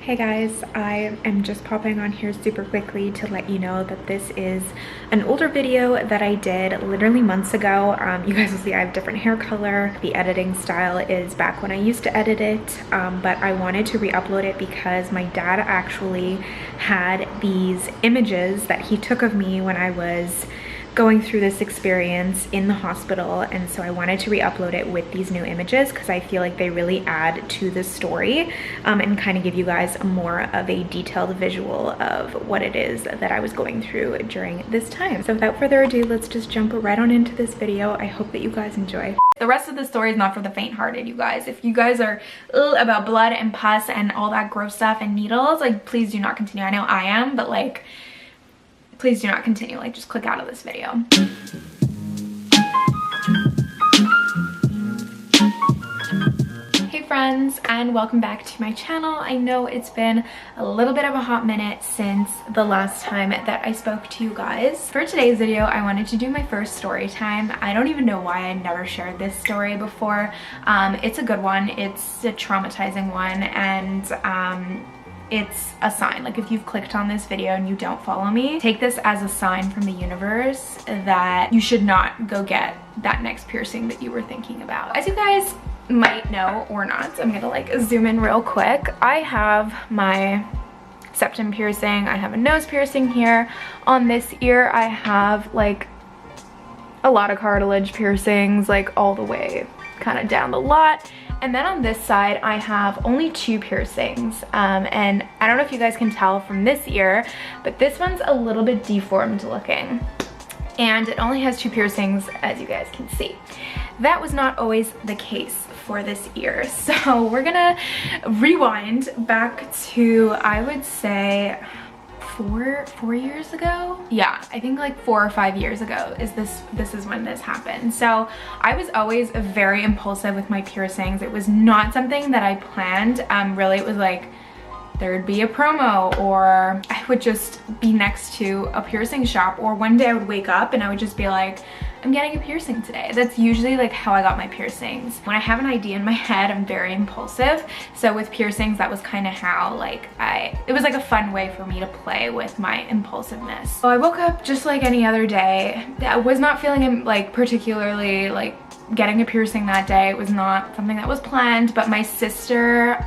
Hey guys, I am just popping on here super quickly to let you know that this is an older video that I did literally months ago. You guys will see I have different hair color. The editing style is back when I used to edit it, but I wanted to re-upload it because my dad actually had these images that he took of me when I was going through this experience in the hospital, and so I wanted to re-upload it with these new images because I feel like they really add to the story and kind of give you guys more of a detailed visual of what it is that I was going through during this time. So without further ado, let's just jump right on into this video. I hope that you guys enjoy. The rest of the story is not for the faint-hearted, you guys. If you guys are about blood and pus and all that gross stuff and needles, like, please do not continue. I know I am, but like, please do not continue. Like, just click out of this video. Hey friends, and welcome back to my channel. I know it's been a little bit of a hot minute since the last time that I spoke to you guys. For today's video, I wanted to do my first story time. I don't even know why I never shared this story before. It's a good one. It's a traumatizing one, and it's a sign. Like, if you've clicked on this video and you don't follow me, take this as a sign from the universe that you should not go get that next piercing that you were thinking about. As you guys might know or not, I'm gonna like zoom in real quick. I have my septum piercing, I have a nose piercing here. On this ear I have like a lot of cartilage piercings, like all the way kind of down the lot. And then on this side, I have only 2 piercings. And I don't know if you guys can tell from this ear, but this one's a little bit deformed looking. And it only has 2 piercings, as you guys can see. That was not always the case for this ear. So we're gonna rewind back to, I would say, four years ago. Yeah, I think like 4 or 5 years ago this is when this happened. So I was always very impulsive with my piercings. It was not something that I planned. Really, it was like there'd be a promo, or I would just be next to a piercing shop, or one day I would wake up and I would just be like, I'm getting a piercing today. That's usually like how I got my piercings. When I have an idea in my head, I'm very impulsive. So with piercings, that was kind of how like it was like a fun way for me to play with my impulsiveness. So I woke up just like any other day. I was not feeling like particularly like getting a piercing that day. It was not something that was planned, but my sister,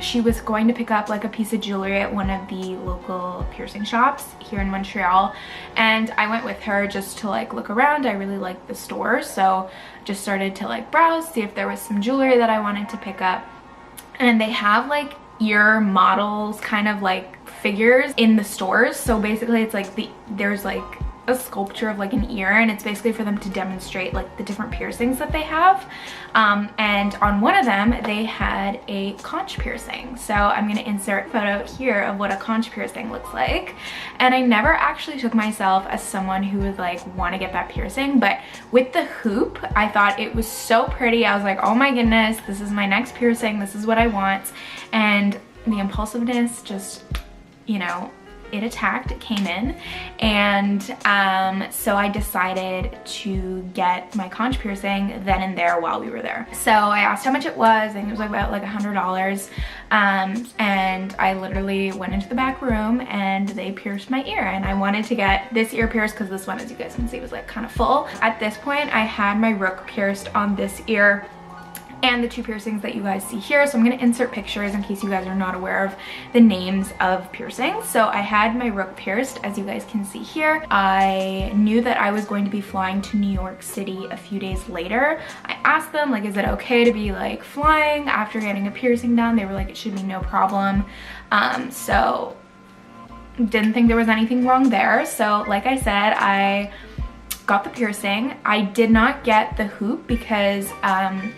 she was going to pick up like a piece of jewelry at one of the local piercing shops here in Montreal, and I went with her just to like look around. I really liked the store, so just started to like browse, see if there was some jewelry that I wanted to pick up. And they have like ear models, kind of like figures in the stores. So basically it's like there's like a sculpture of like an ear, and it's basically for them to demonstrate like the different piercings that they have. And on one of them they had a conch piercing. So I'm gonna insert a photo here of what a conch piercing looks like. And I never actually took myself as someone who would like want to get that piercing, but with the hoop I thought it was so pretty. I was like, oh my goodness, this is my next piercing, this is what I want. And the impulsiveness just, you know, it attacked, it came in, and so I decided to get my conch piercing then and there while we were there. So I asked how much it was, and it was like about like $100, and I literally went into the back room and they pierced my ear. And I wanted to get this ear pierced because this one, as you guys can see, was like kind of full. At this point I had my rook pierced on this ear and the 2 piercings that you guys see here. So I'm going to insert pictures in case you guys are not aware of the names of piercings. So I had my rook pierced, as you guys can see here. I knew that I was going to be flying to New York City a few days later. I asked them, like, is it okay to be like flying after getting a piercing done? They were like, it should be no problem. So didn't think there was anything wrong there. So like I said, I got the piercing. I did not get the hoop because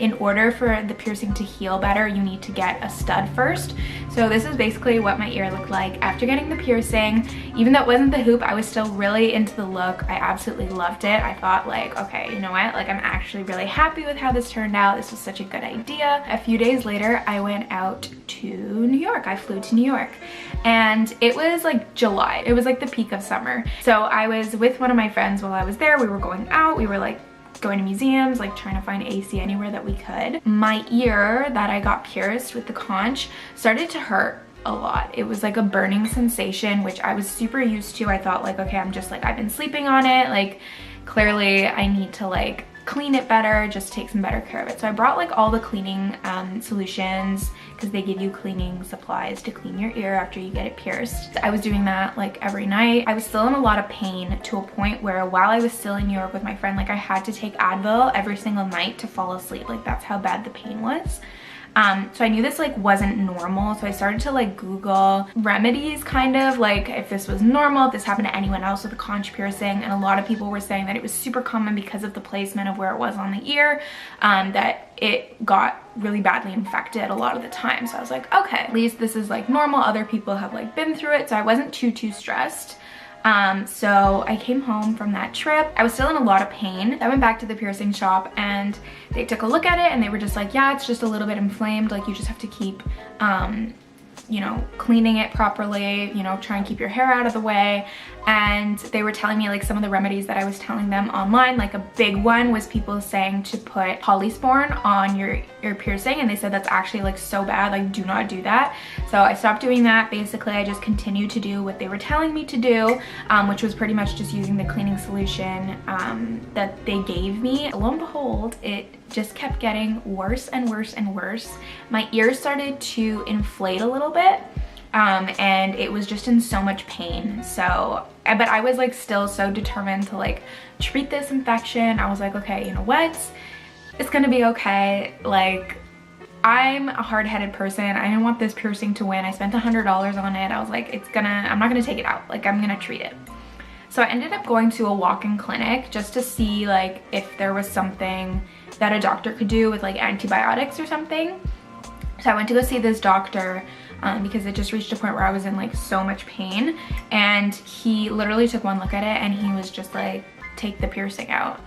in order for the piercing to heal better, you need to get a stud first. So this is basically what my ear looked like after getting the piercing. Even though it wasn't the hoop, I was still really into the look. I absolutely loved it. I thought like, okay, you know what? Like, I'm actually really happy with how this turned out. This was such a good idea. A few days later, I went out to New York. I flew to New York, and it was like July. It was like the peak of summer. So I was with one of my friends while I was there. We were going out. We were like going to museums, like trying to find AC anywhere that we could. My ear that I got pierced with the conch started to hurt a lot. It was like a burning sensation, which I was super used to. I thought like, okay, I'm just like, I've been sleeping on it. Like clearly I need to like clean it better, just take some better care of it. So I brought like all the cleaning solutions, because they give you cleaning supplies to clean your ear after you get it pierced. I was doing that like every night. I was still in a lot of pain to a point where while I was still in New York with my friend, like I had to take Advil every single night to fall asleep. Like that's how bad the pain was. So I knew this like wasn't normal, so I started to like Google remedies, kind of like if this was normal, if this happened to anyone else with a conch piercing, and a lot of people were saying that it was super common because of the placement of where it was on the ear, that it got really badly infected a lot of the time. So I was like, okay, at least this is like normal, other people have like been through it, so I wasn't too stressed. So I came home from that trip. I was still in a lot of pain. I went back to the piercing shop and they took a look at it and they were just like, yeah, it's just a little bit inflamed. Like you just have to keep, you know, cleaning it properly, you know, try and keep your hair out of the way. And they were telling me like some of the remedies that I was telling them online. Like a big one was people saying to put polysporin on your ear piercing, and they said that's actually like so bad, like do not do that. So I stopped doing that. Basically I just continued to do what they were telling me to do, which was pretty much just using the cleaning solution that they gave me. Lo and behold, it just kept getting worse and worse and worse. My ears started to inflate a little bit, and it was just in so much pain. So, but I was like still so determined to like treat this infection. I was like, okay, you know what? It's gonna be okay. Like, I'm a hard-headed person. I didn't want this piercing to win. I spent $100 on it. I was like, I'm not gonna take it out. Like, I'm gonna treat it. So I ended up going to a walk-in clinic just to see like if there was something that a doctor could do with like antibiotics or something. So I went to go see this doctor because it just reached a point where I was in like so much pain, and he literally took one look at it and he was just like, take the piercing out.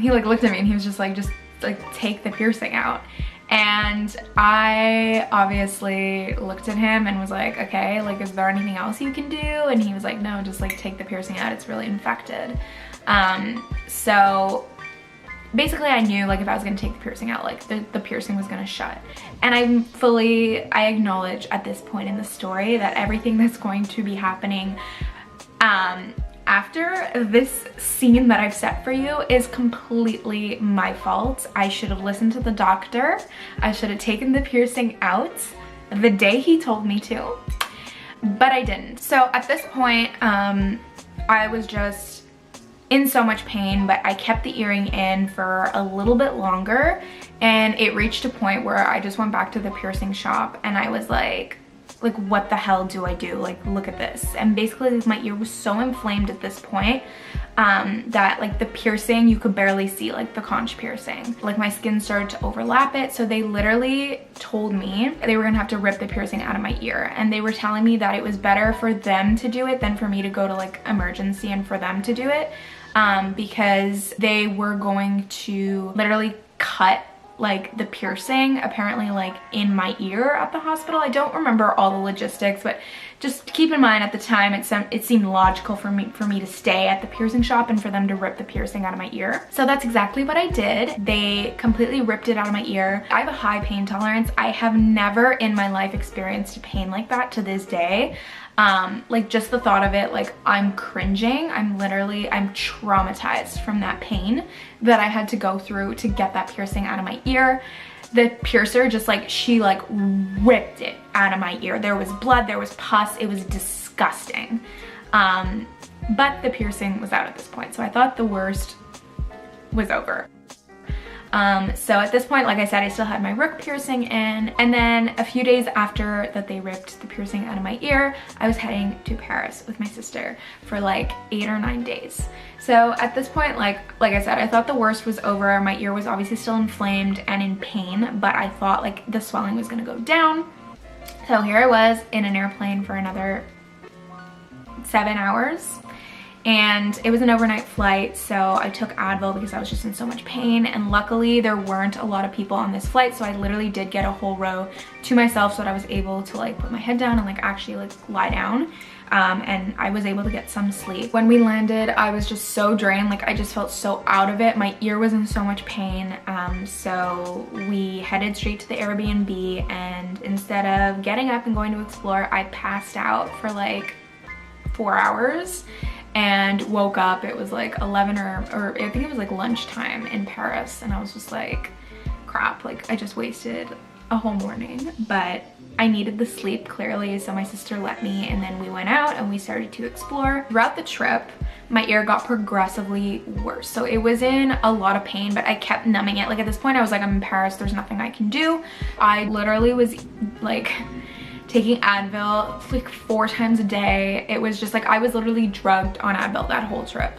He like looked at me and he was just like take the piercing out. And I obviously looked at him and was like, okay, like is there anything else you can do? And he was like, no, just like take the piercing out, it's really infected. So basically I knew like if I was gonna take the piercing out, like the piercing was gonna shut. And I acknowledge at this point in the story that everything that's going to be happening after this scene that I've set for you is completely my fault. I should have listened to the doctor. I should have taken the piercing out the day he told me to, but I didn't. So at this point, I was just in so much pain, but I kept the earring in for a little bit longer, and it reached a point where I just went back to the piercing shop and I was like what the hell do I do? Like, look at this. And basically my ear was so inflamed at this point that like the piercing, you could barely see like the conch piercing. Like my skin started to overlap it. So they literally told me they were gonna have to rip the piercing out of my ear. And they were telling me that it was better for them to do it than for me to go to like emergency and for them to do it, because they were going to literally cut like the piercing apparently like in my ear at the hospital. I don't remember all the logistics, but just keep in mind at the time it seemed logical for me to stay at the piercing shop and for them to rip the piercing out of my ear. So that's exactly what I did. They completely ripped it out of my ear. I have a high pain tolerance. I have never in my life experienced pain like that to this day. Like just the thought of it, like I'm cringing. I'm traumatized from that pain that I had to go through to get that piercing out of my ear. The piercer just like, she like ripped it out of my ear. There was blood, there was pus, it was disgusting. But the piercing was out at this point. So I thought the worst was over. So at this point, like I said, I still had my rook piercing in, and then a few days after that they ripped the piercing out of my ear, I was heading to Paris with my sister for like 8 or 9 days. So at this point, like I said, I thought the worst was over. My ear was obviously still inflamed and in pain, but I thought like the swelling was gonna go down. So here I was in an airplane for another 7 hours. and it was an overnight flight, so I took Advil because I was just in so much pain, and luckily there weren't a lot of people on this flight, so I literally did get a whole row to myself so that I was able to like put my head down and like actually like lie down. And I was able to get some sleep. When we landed, I was just so drained, like I just felt so out of it. My ear was in so much pain, so we headed straight to the Airbnb, and instead of getting up and going to explore, I passed out for like 4 hours and woke up. It was like 11 or I think it was like lunchtime in Paris, and I was just like, crap, like I just wasted a whole morning. But I needed the sleep clearly, so my sister let me, and then we went out and we started to explore. Throughout the trip, my ear got progressively worse, so it was in a lot of pain, but I kept numbing it. Like at this point I was like, I'm in Paris, there's nothing I can do. I literally was like taking Advil like 4 times a day. It was just like I was literally drugged on Advil that whole trip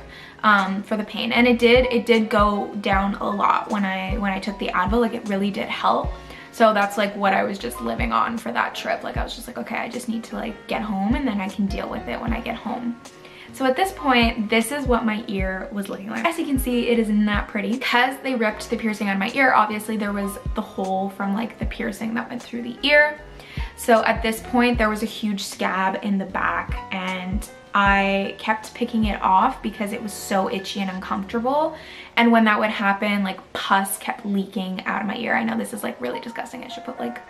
for the pain, and it did go down a lot when I took the Advil. Like it really did help. So that's like what I was just living on for that trip. Like I was just like, okay, I just need to like get home, and then I can deal with it when I get home. So at this point, this is what my ear was looking like. As you can see, it is not pretty. Because they ripped the piercing out of my ear, obviously there was the hole from like the piercing that went through the ear. So at this point, there was a huge scab in the back, and I kept picking it off because it was so itchy and uncomfortable. And when that would happen, like pus kept leaking out of my ear. I know this is like really disgusting. I should put like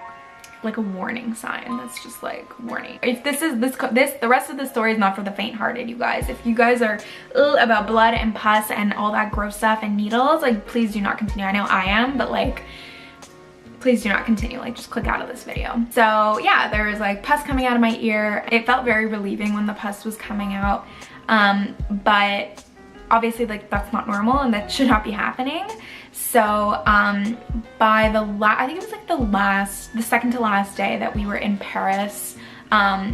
a warning sign that's just like warning. If the rest of the story is not for the faint-hearted, you guys. If you guys are about blood and pus and all that gross stuff and needles, like please do not continue. I know I am, but like please do not continue. Like just click out of this video. So yeah, there was like pus coming out of my ear. It felt very relieving when the pus was coming out, but obviously like that's not normal and that should not be happening. So by I think it was like the second to last day that we were in Paris,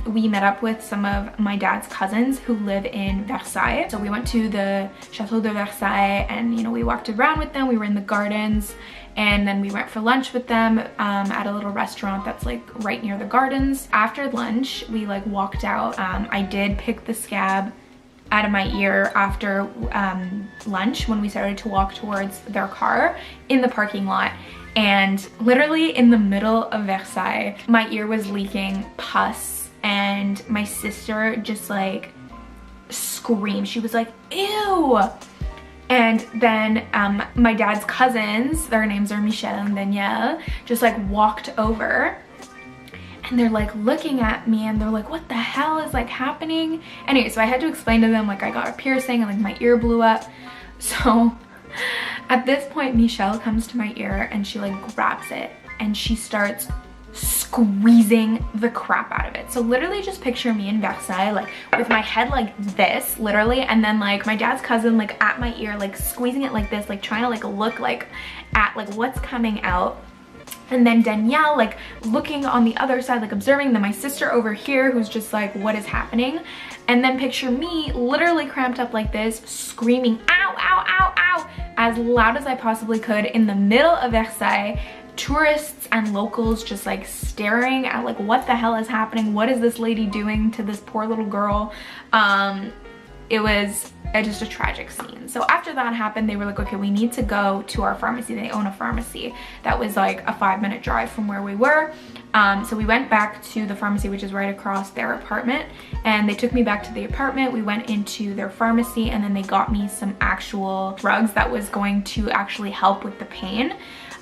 we met up with some of my dad's cousins who live in Versailles. So we went to the Chateau de Versailles, and you know, we walked around with them. We were in the gardens, and then we went for lunch with them at a little restaurant that's like right near the gardens. After lunch, we like walked out. I did pick the scab out of my ear after lunch when we started to walk towards their car in the parking lot. And literally in the middle of Versailles, my ear was leaking pus, and my sister just like screamed. She was like, ew. And then my dad's cousins, their names are Michelle and Danielle, just like walked over, and they're like looking at me, and they're like, what the hell is like happening? Anyway, so I had to explain to them like I got a piercing and like my ear blew up. So at this point, Michelle comes to my ear and she like grabs it and she starts squeezing the crap out of it. So literally just picture me in Versailles, like with my head like this, literally, and then like my dad's cousin like at my ear, like squeezing it like this, like trying to like look like at like what's coming out. And then Danielle like looking on the other side, like observing. Then my sister over here who's just like, what is happening? And then picture me literally cramped up like this, screaming ow, ow, ow, ow, as loud as I possibly could in the middle of Versailles. Tourists and locals just like staring at like, what the hell is happening? What is this lady doing to this poor little girl? It was just a tragic scene. So after that happened, they were like, okay, we need to go to our pharmacy. They own a pharmacy that was like a 5-minute drive from where we were. So we went back to the pharmacy, which is right across their apartment, and they took me back to the apartment. We went into their pharmacy, and then they got me some actual drugs that was going to actually help with the pain.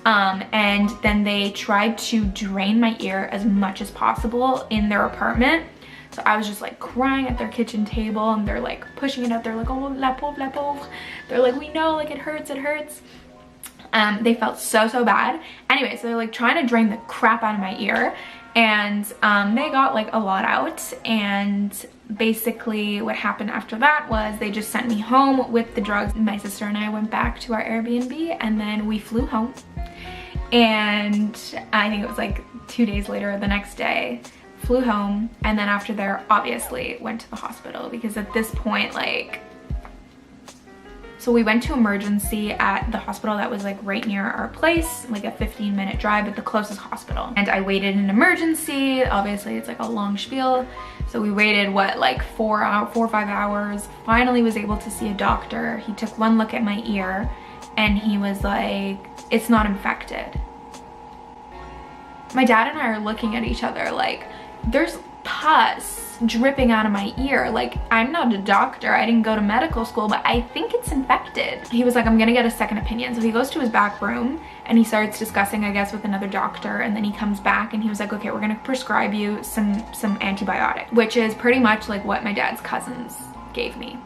And then they tried to drain my ear as much as possible in their apartment. So I was just like crying at their kitchen table, and they're like pushing it out. They're like, oh, la pauvre, la pauvre. They're like, we know, like it hurts, it hurts. They felt so bad. Anyway, so they're like trying to drain the crap out of my ear, and they got like a lot out. And basically what happened after that was they just sent me home with the drugs. My sister and I went back to our Airbnb, and then we flew home. And I think it was like 2 days later or the next day, flew home. And then after there, obviously went to the hospital, because at this point, like, So we went to emergency at the hospital that was like right near our place, like a 15-minute drive at the closest hospital. And I waited in emergency. Obviously it's like a long spiel. So we waited, what, like 4 or 5 hours. Finally was able to see a doctor. He took one look at my ear and he was like, it's not infected. My dad and I are looking at each other like, there's pus dripping out of my ear. Like, I'm not a doctor, I didn't go to medical school, but I think it's infected. He was like, I'm gonna get a second opinion. So he goes to his back room and he starts discussing, I guess, with another doctor, and then he comes back and he was like, okay, we're gonna prescribe you some antibiotic, which is pretty much like what my dad's cousins gave me.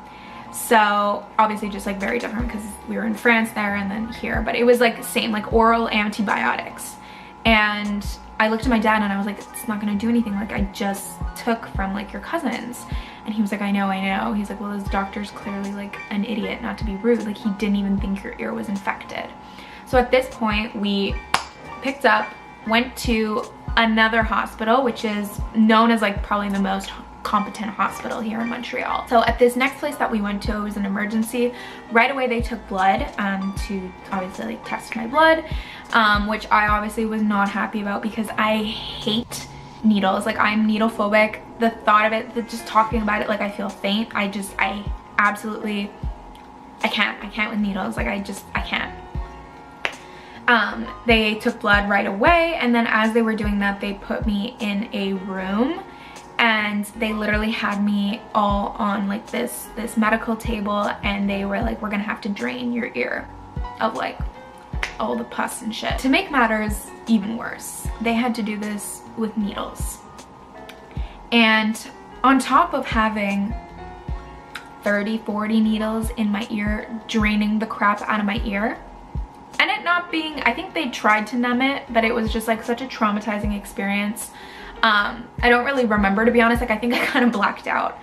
So obviously just like very different because we were in France there and then here, but it was like same, like oral antibiotics. And I looked at my dad and I was like, it's not gonna do anything. Like, I just took from like your cousins. And he was like, I know. He's like, well, this doctor's clearly like an idiot, not to be rude. Like, he didn't even think your ear was infected. So at this point, we picked up, went to another hospital, which is known as like probably the most competent hospital here in Montreal. So at this next place that we went to, it was an emergency. Right away they took blood to obviously like test my blood, which I obviously was not happy about because I hate needles. Like, I'm needle phobic. The thought of it, just talking about it, like I feel faint. I can't with needles. Like, I can't. They took blood right away, and then as they were doing that, they put me in a room and they literally had me all on like this medical table, and they were like, we're gonna have to drain your ear of like all the pus and shit. To make matters even worse, they had to do this with needles. And on top of having 30-40 needles in my ear, draining the crap out of my ear, and it not being, I think they tried to numb it, but it was just like such a traumatizing experience. I don't really remember, to be honest. Like, I think I kind of blacked out.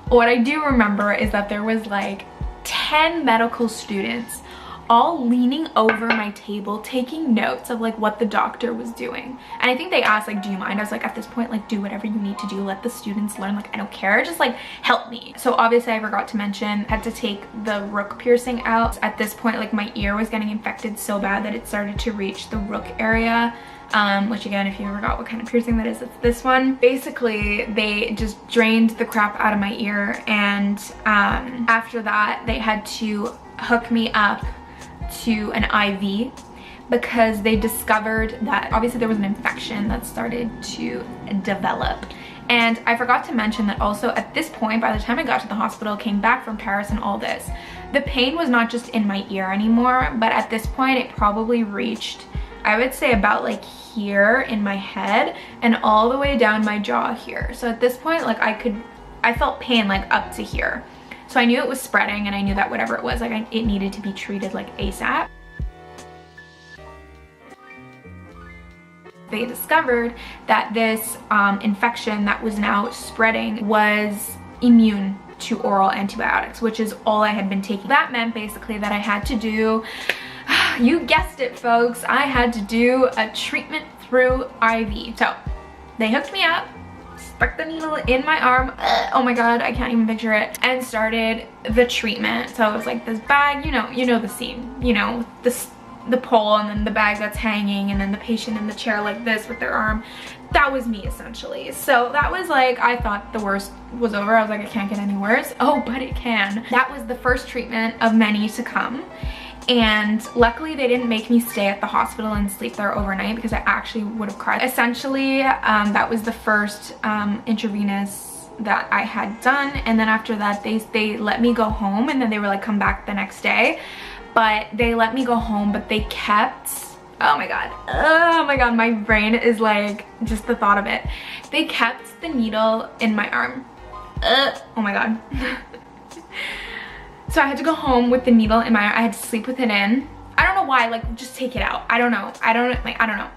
What I do remember is that there was like 10 medical students all leaning over my table taking notes of like what the doctor was doing. And I think they asked like, do you mind? I was like, at this point, like, do whatever you need to do, let the students learn. Like, I don't care, just like help me. So obviously I forgot to mention, I had to take the rook piercing out. At this point, like, my ear was getting infected so bad that it started to reach the rook area. Which again, if you forgot what kind of piercing that is, it's this one. Basically, they just drained the crap out of my ear, and after that, they had to hook me up to an IV because they discovered that obviously there was an infection that started to develop. And I forgot to mention that also at this point, by the time I got to the hospital, came back from Paris and all this, the pain was not just in my ear anymore, but at this point it probably reached, I would say, about like here in my head and all the way down my jaw here. So at this point, like, I felt pain like up to here. So I knew it was spreading, and I knew that whatever it was, like, it needed to be treated like ASAP. They discovered that this infection that was now spreading was immune to oral antibiotics, which is all I had been taking. That meant basically that I had to do, you guessed it folks, I had to do a treatment through IV. So they hooked me up, stuck the needle in my arm, oh my god, I can't even picture it, and started the treatment. So it was like this bag, you know the scene, you know, the pole and then the bag that's hanging and then the patient in the chair like this with their arm. That was me essentially. So that was like, I thought the worst was over. I was like, it can't get any worse. Oh, but it can. That was the first treatment of many to come. And luckily they didn't make me stay at the hospital and sleep there overnight because I actually would have cried. Essentially, that was the first intravenous that I had done. And then after that, they let me go home, and then they were like, come back the next day. But they let me go home, but they kept, oh my god, my brain is like, just the thought of it. They kept the needle in my arm. Oh my god. So I had to go home with the needle in my arm. I had to sleep with it in. I don't know why, like, just take it out. I don't know. I don't know.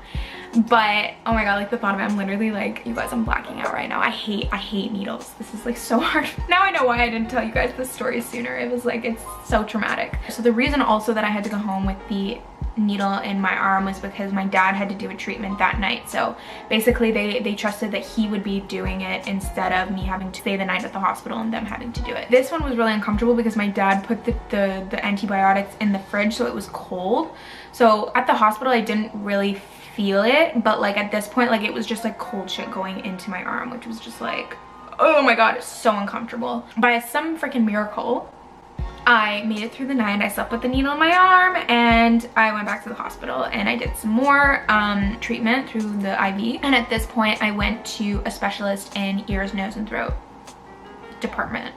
But oh my god, like, the thought of it, I'm literally like, you guys, I'm blacking out right now. I hate needles. This is like so hard. Now I know why I didn't tell you guys this story sooner. It was like, it's so traumatic. So the reason also that I had to go home with the needle in my arm was because my dad had to do a treatment that night. So basically they trusted that he would be doing it instead of me having to stay the night at the hospital and them having to do it. This one was really uncomfortable because my dad put the antibiotics in the fridge, so it was cold. So at the hospital I didn't really feel it, but like at this point, like it was just like cold shit going into my arm, which was just like, oh my god, it's so uncomfortable. By some freaking miracle, I made it through the night. I slept with the needle in my arm and I went back to the hospital and I did some more treatment through the IV. And at this point I went to a specialist in ears, nose and throat department,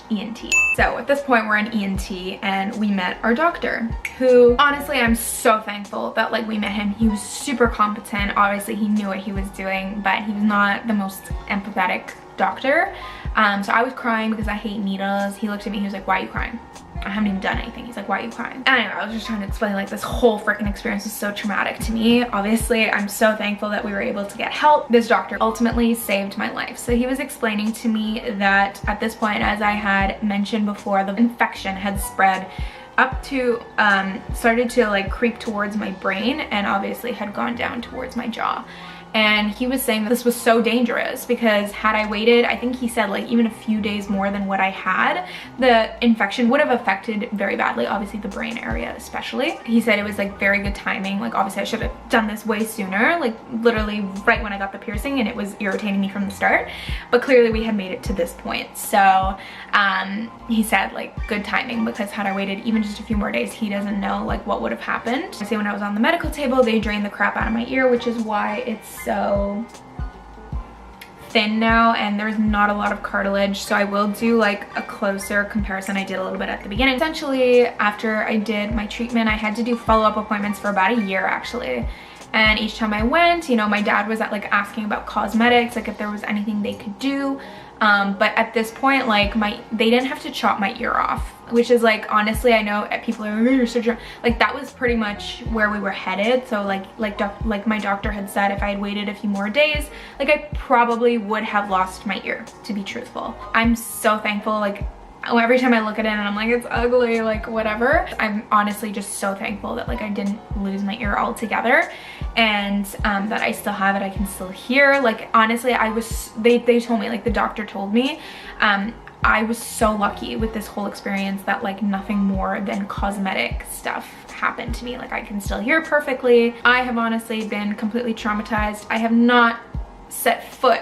ENT. So at this point we're in ENT and we met our doctor, who honestly I'm so thankful that like we met him. He was super competent. Obviously he knew what he was doing, but he was not the most empathetic doctor. So I was crying because I hate needles. He looked at me, he was like, why are you crying? I haven't even done anything. He's like, why are you crying? Anyway, I was just trying to explain like this whole freaking experience was so traumatic to me. Obviously, I'm so thankful that we were able to get help. This doctor ultimately saved my life. So he was explaining to me that at this point, as I had mentioned before, the infection had spread up to, started to like creep towards my brain and obviously had gone down towards my jaw. And he was saying that this was so dangerous because had I waited, I think he said like even a few days more than what I had, the infection would have affected very badly, obviously the brain area especially. He said it was like very good timing. Like obviously I should have done this way sooner, like literally right when I got the piercing, and it was irritating me from the start. But clearly we had made it to this point. So he said like good timing, because had I waited even just a few more days, he doesn't know like what would have happened. I say when I was on the medical table, they drained the crap out of my ear, which is why it's so thin now and there's not a lot of cartilage. So I will do like a closer comparison. I did a little bit at the beginning. Essentially, after I did my treatment, I had to do follow-up appointments for about a year actually. And each time I went, you know, my dad was like asking about cosmetics, like if there was anything they could do. But at this point, like they didn't have to chop my ear off, which is like, honestly, I know people are like, oh, you're so drunk. Like that was pretty much where we were headed. So like my doctor had said, if I had waited a few more days, like I probably would have lost my ear, to be truthful. I'm so thankful. Like every time I look at it and I'm like, it's ugly, like whatever. I'm honestly just so thankful that like I didn't lose my ear altogether, and that I still have it, I can still hear. Like honestly, they told me, like the doctor told me, I was so lucky with this whole experience that like nothing more than cosmetic stuff happened to me. Like I can still hear perfectly. I have honestly been completely traumatized. I have not set foot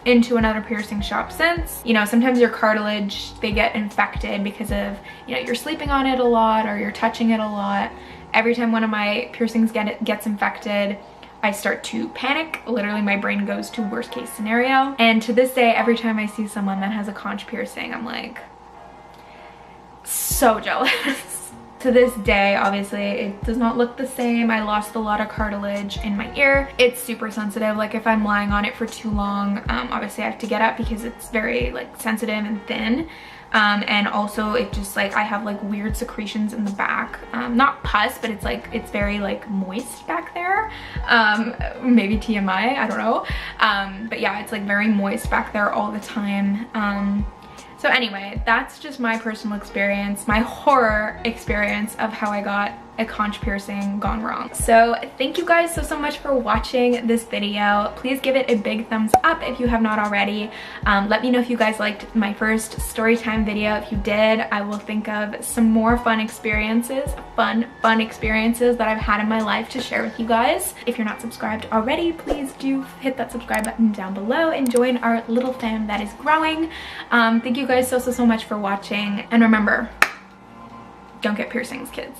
into another piercing shop since. You know, sometimes your cartilage, they get infected because of, you know, you're sleeping on it a lot or you're touching it a lot. Every time one of my piercings gets infected, I start to panic. Literally my brain goes to worst case scenario. And to this day, every time I see someone that has a conch piercing, I'm like so jealous. To this day, obviously, it does not look the same. I lost a lot of cartilage in my ear. It's super sensitive. Like if I'm lying on it for too long, obviously I have to get up because it's very like sensitive and thin. And also it just like, I have like weird secretions in the back. Not pus, but it's like, it's very like moist back there. Maybe TMI, I don't know. But yeah, it's like very moist back there all the time. So anyway, that's just my personal experience, my horror experience of how I got a conch piercing gone wrong. So thank you guys so much for watching this video. Please give it a big thumbs up if you have not already. Let me know if you guys liked my first story time video. If you did, I will think of some more fun experiences that I've had in my life to share with you guys. If you're not subscribed already, please do hit that subscribe button down below and join our little fam that is growing. Thank you guys so much for watching, and remember, don't get piercings, kids.